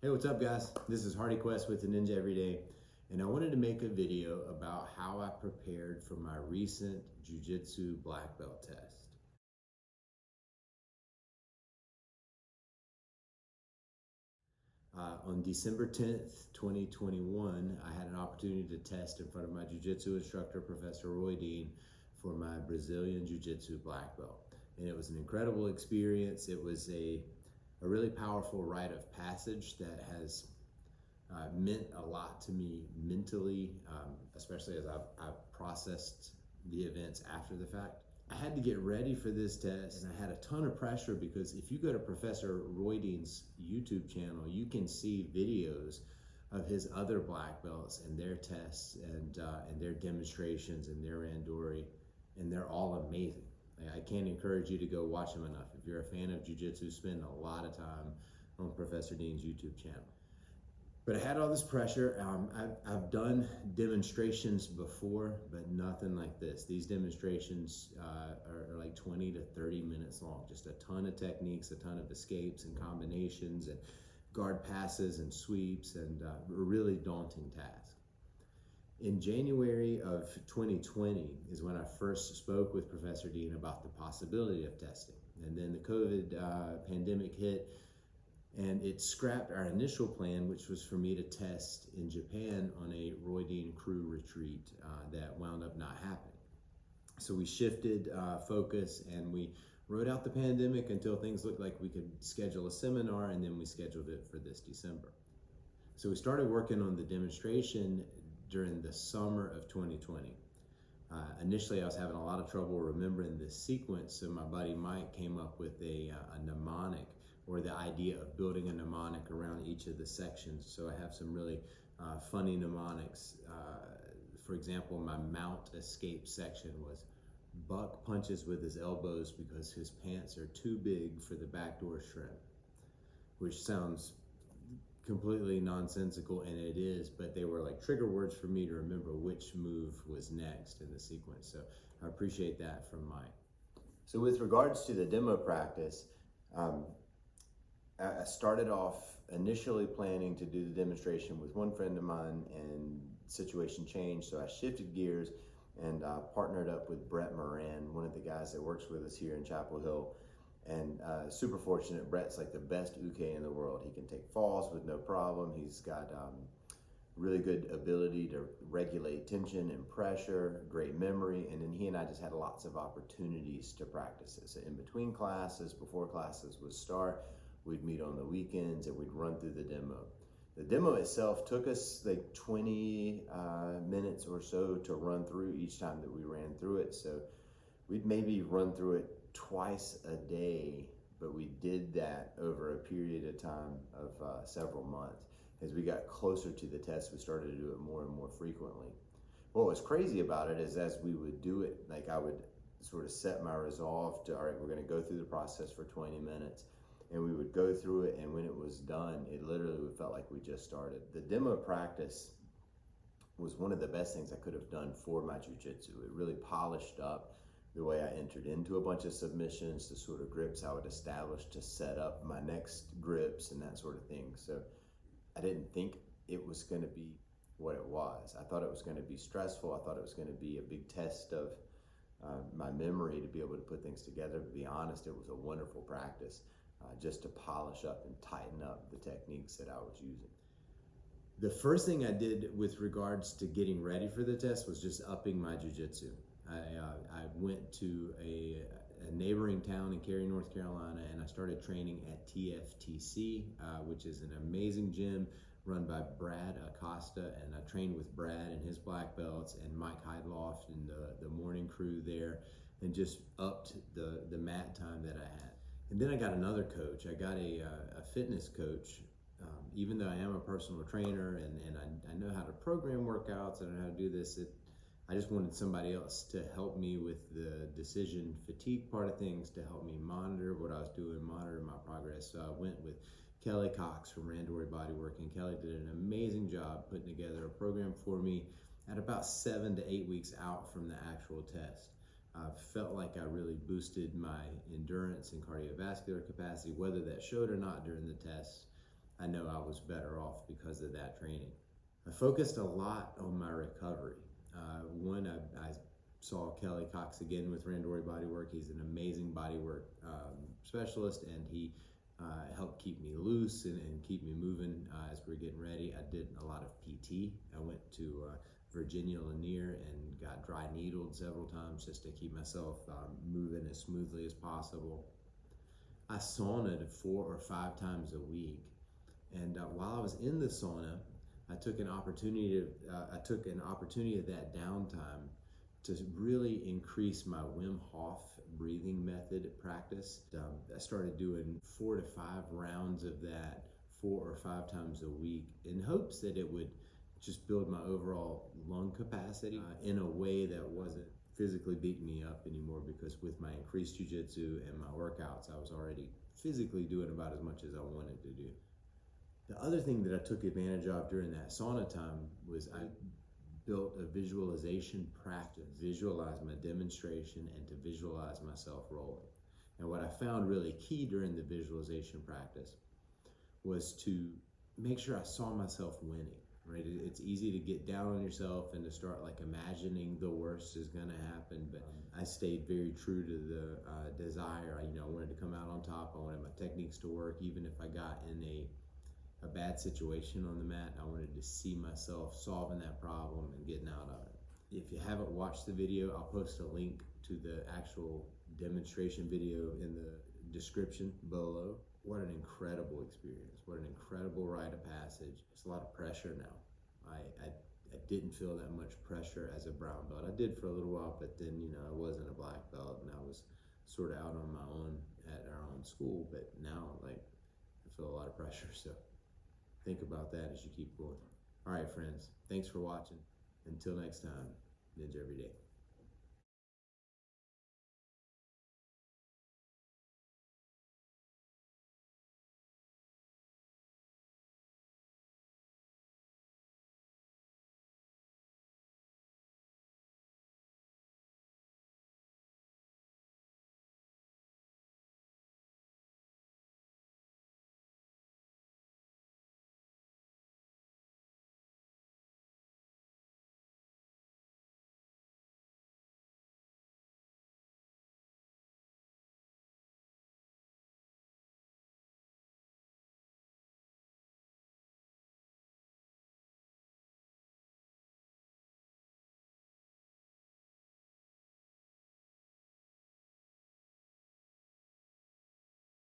Hey, what's up guys? This is Hardy Quest with the Ninja Everyday, and I wanted to make a video about how I prepared for my recent Jiu-Jitsu black belt test. On December 10th, 2021, I had an opportunity to test in front of my Jiu-Jitsu instructor, Professor Roy Dean, for my Brazilian Jiu-Jitsu black belt. And it was an incredible experience. It was a really powerful rite of passage that has meant a lot to me mentally, especially as I've processed the events after the fact. I had to get ready for this test, and I had a ton of pressure because if you go to Professor Roy Dean's YouTube channel, you can see videos of his other black belts and their tests and their demonstrations and their randori, and they're all amazing. I can't encourage you to go watch them enough. If you're a fan of jiu-jitsu, spend a lot of time on Professor Dean's YouTube channel. But I had all this pressure. I've done demonstrations before, but nothing like this. These demonstrations are like 20 to 30 minutes long. Just a ton of techniques, a ton of escapes and combinations and guard passes and sweeps, and a really daunting task. In January of 2020 is when I first spoke with Professor Dean about the possibility of testing. And then the COVID pandemic hit, and it scrapped our initial plan, which was for me to test in Japan on a Roy Dean crew retreat that wound up not happening. So we shifted focus, and we rode out the pandemic until things looked like we could schedule a seminar, and then we scheduled it for this December. So we started working on the demonstration during the summer of 2020. Initially, I was having a lot of trouble remembering the sequence, so my buddy Mike came up with a mnemonic, or the idea of building a mnemonic around each of the sections. So I have some really funny mnemonics. For example, my mount escape section was Buck punches with his elbows because his pants are too big for the backdoor shrimp, which sounds completely nonsensical, and it is, but they were like trigger words for me to remember which move was next in the sequence. So I appreciate that from Mike. So with regards to the demo practice, I started off initially planning to do the demonstration with one friend of mine, and situation changed, so I shifted gears and partnered up with Brett Moran, one of the guys that works with us here in Chapel Hill. And super fortunate. Brett's like the best uke in the world. He can take falls with no problem. He's got really good ability to regulate tension and pressure, great memory, and then he and I just had lots of opportunities to practice it. So in between classes, before classes would start, we'd meet on the weekends and we'd run through the demo. The demo itself took us like 20 minutes or so to run through each time that we ran through it. So we'd maybe run through it twice a day, but we did that over a period of time of several months. As we got closer to the test, we started to do it more and more frequently. What was crazy about it is as we would do it, like I would sort of set my resolve to, all right, we're going to go through the process for 20 minutes, and we would go through it, and when it was done, it literally felt like we just started. The demo practice was one of the best things I could have done for my jiu-jitsu. It really polished up the way I entered into a bunch of submissions, the sort of grips I would establish to set up my next grips and that sort of thing. So I didn't think it was going to be what it was. I thought it was going to be stressful. I thought it was going to be a big test of my memory to be able to put things together. To be honest, it was a wonderful practice just to polish up and tighten up the techniques that I was using. The first thing I did with regards to getting ready for the test was just upping my jiu-jitsu. I went to a neighboring town in Cary, North Carolina, and I started training at TFTC, which is an amazing gym run by Brad Acosta, and I trained with Brad and his black belts and Mike Heidloft and the morning crew there, and just upped the mat time that I had. And then I got another coach. I got a fitness coach. Even though I am a personal trainer and I know how to program workouts, I know how to do this, I just wanted somebody else to help me with the decision fatigue part of things, to help me monitor what I was doing, monitor my progress. So I went with Kelly Cox from Randori Bodywork, and Kelly did an amazing job putting together a program for me at about 7 to 8 weeks out from the actual test. I felt like I really boosted my endurance and cardiovascular capacity, whether that showed or not during the test. I know I was better off because of that training. I focused a lot on my recovery. I saw Kelly Cox again with Randori Bodywork. He's an amazing bodywork specialist, and he helped keep me loose and keep me moving as we were getting ready. I did a lot of PT. I went to Virginia Lanier and got dry needled several times just to keep myself moving as smoothly as possible. I saunaed 4 or 5 times a week, and while I was in the sauna, I took an opportunity of that downtime to really increase my Wim Hof breathing method practice. I started doing 4 to 5 rounds of that 4 or 5 times a week in hopes that it would just build my overall lung capacity in a way that wasn't physically beating me up anymore, because with my increased jiu-jitsu and my workouts, I was already physically doing about as much as I wanted to do. The other thing that I took advantage of during that sauna time was I built a visualization practice, visualize my demonstration and to visualize myself rolling. And what I found really key during the visualization practice was to make sure I saw myself winning, right? It's easy to get down on yourself and to start like imagining the worst is gonna happen, but I stayed very true to the desire. I wanted to come out on top. I wanted my techniques to work, even if I got in a bad situation on the mat. I wanted to see myself solving that problem and getting out of it. If you haven't watched the video, I'll post a link to the actual demonstration video in the description below. What an incredible experience. What an incredible rite of passage. It's a lot of pressure now. I didn't feel that much pressure as a brown belt. I did for a little while, but then, I wasn't a black belt and I was sort of out on my own at our own school. But now, I feel a lot of pressure. So think about that as you keep going. All right, friends, thanks for watching. Until next time, Ninja every day.